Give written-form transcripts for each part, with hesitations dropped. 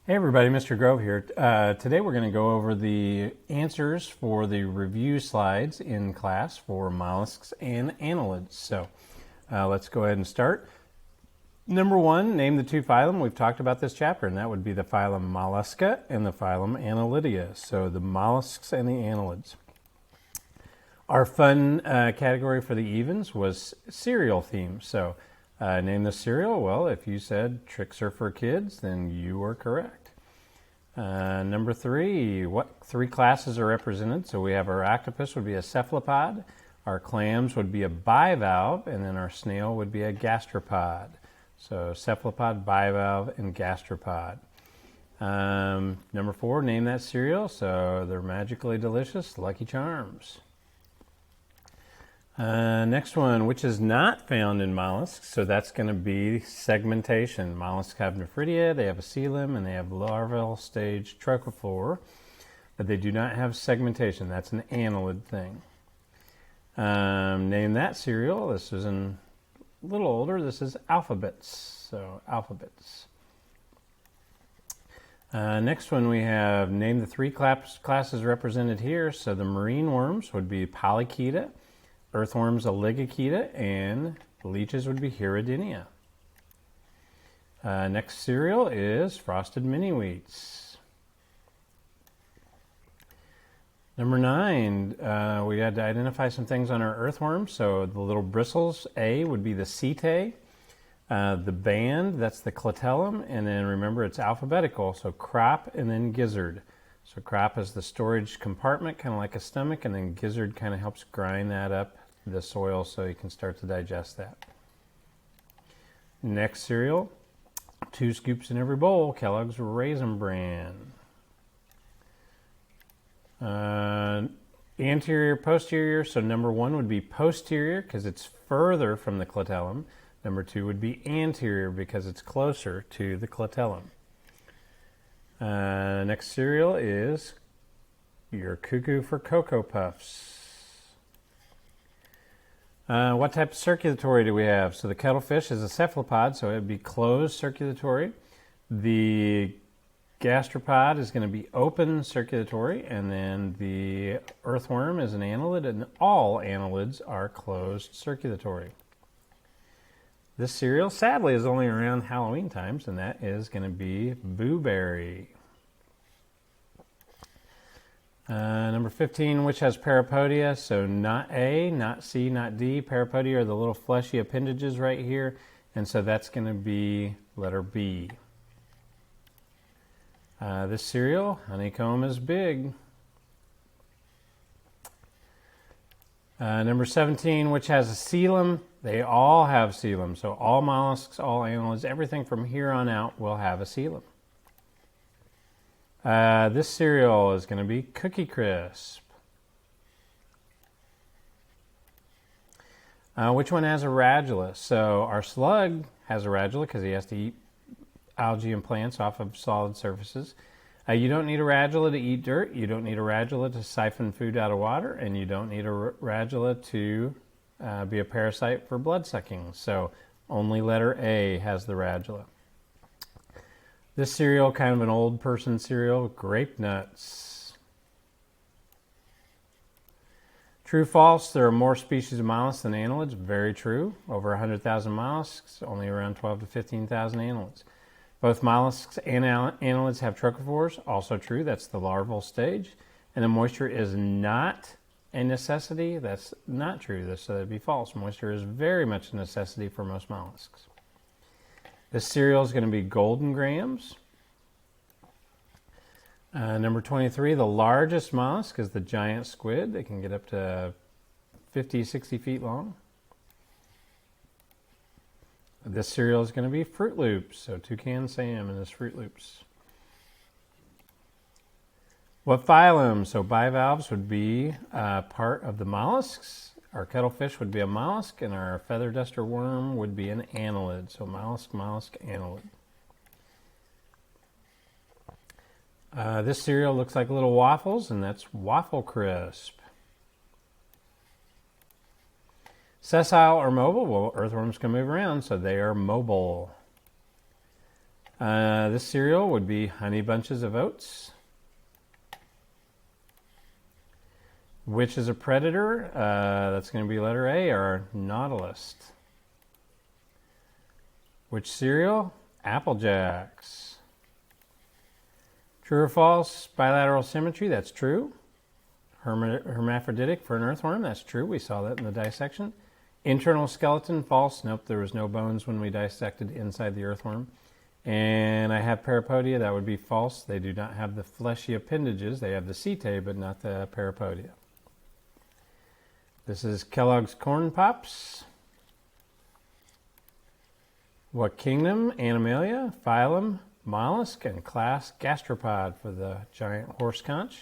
Hey everybody, Mr. Grove here. Today we're going to go over the answers for the review slides in class for mollusks and annelids. So let's go ahead and start. Number one, name the two phylum. We've talked about this chapter, and that would be the phylum Mollusca and the phylum Annelidia. So the mollusks and the annelids. Our fun category for the evens was cereal theme. So name the cereal. Well, if you said tricks are for kids, then you were correct. Number three, what three classes are represented? So we have our octopus would be a cephalopod, our clams would be a bivalve, and then our snail would be a gastropod. So cephalopod, bivalve, and gastropod. Number four, name that cereal. So they're magically delicious, Lucky Charms. Next one, which is not found in mollusks, so that's going to be segmentation. Mollusks have nephridia, they have a coelom, and they have larval stage trochophore, but they do not have segmentation. That's an annelid thing. Name that cereal. This is a little older. This is alphabets, so alphabets. Next one we have name the three classes represented here. So the marine worms would be Polychaeta, earthworms, Oligochaeta, and leeches would be Hiradinia. Next cereal is frosted mini wheats. Number 9, we had to identify some things on our earthworms. So the little bristles, A, would be the setae. The band, that's the clitellum, and then remember it's alphabetical, so crop and then gizzard. So crop is the storage compartment, kind of like a stomach, and then gizzard kind of helps grind that up, the soil, so you can start to digest that. Next cereal, 2 scoops in every bowl, Kellogg's Raisin Bran. Anterior, posterior, so number 1 would be posterior because it's further from the clitellum. Number 2 would be anterior because it's closer to the clitellum. Next cereal is your cuckoo for Cocoa Puffs. What type of circulatory do we have? So the cuttlefish is a cephalopod, so it would be closed circulatory. The gastropod is going to be open circulatory, and then the earthworm is an annelid, and all annelids are closed circulatory. This cereal, sadly, is only around Halloween times, and that is going to be Boo-berry. Number 15, which has Parapodia, so not A, not C, not D. Parapodia are the little fleshy appendages right here, and so that's going to be letter B. This cereal, honeycomb is big. Number 17, which has a coelom. They all have coelom, so all mollusks, all annelids, everything from here on out will have a coelom. This cereal is going to be Cookie Crisp. Which one has a radula? So our slug has a radula because he has to eat algae and plants off of solid surfaces. You don't need a radula to eat dirt. You don't need a radula to siphon food out of water. And you don't need a radula to be a parasite for blood sucking. So only letter A has the radula. This cereal, kind of an old person cereal, grape nuts. True, false, there are more species of mollusks than annelids. Very true. Over 100,000 mollusks, only around 12 to 15,000 annelids. Both mollusks and annelids have trochophores. Also true, that's the larval stage. And the moisture is not a necessity. That's not true, so that'd be false. Moisture is very much a necessity for most mollusks. This cereal is going to be Golden Grams. Number 23, the largest mollusk is the giant squid. They can get up to 50, 60 feet long. This cereal is going to be Fruit Loops, so Toucan Sam is Fruit Loops. What phylum? So bivalves would be part of the mollusks. Our cuttlefish would be a mollusk, and our feather duster worm would be an annelid. So mollusk, mollusk, annelid. This cereal looks like little waffles, and that's Waffle Crisp. Sessile or mobile? Well, earthworms can move around, so they are mobile. This cereal would be Honey Bunches of Oats. Which is a predator? That's going to be letter A, or nautilus. Which cereal? Apple Jacks. True or false? Bilateral symmetry, that's true. Hermaphroditic for an earthworm, that's true. We saw that in the dissection. Internal skeleton, false. Nope, there was no bones when we dissected inside the earthworm. And I have Parapodia, that would be false. They do not have the fleshy appendages. They have the setae, but not the Parapodia. This is Kellogg's Corn Pops. What kingdom? Animalia, phylum, mollusk, and class gastropod for the giant horse conch.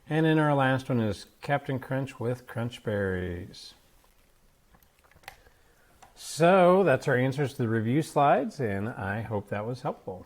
And then our last one is Captain Crunch with Crunch Berries. So that's our answers to the review slides, and I hope that was helpful.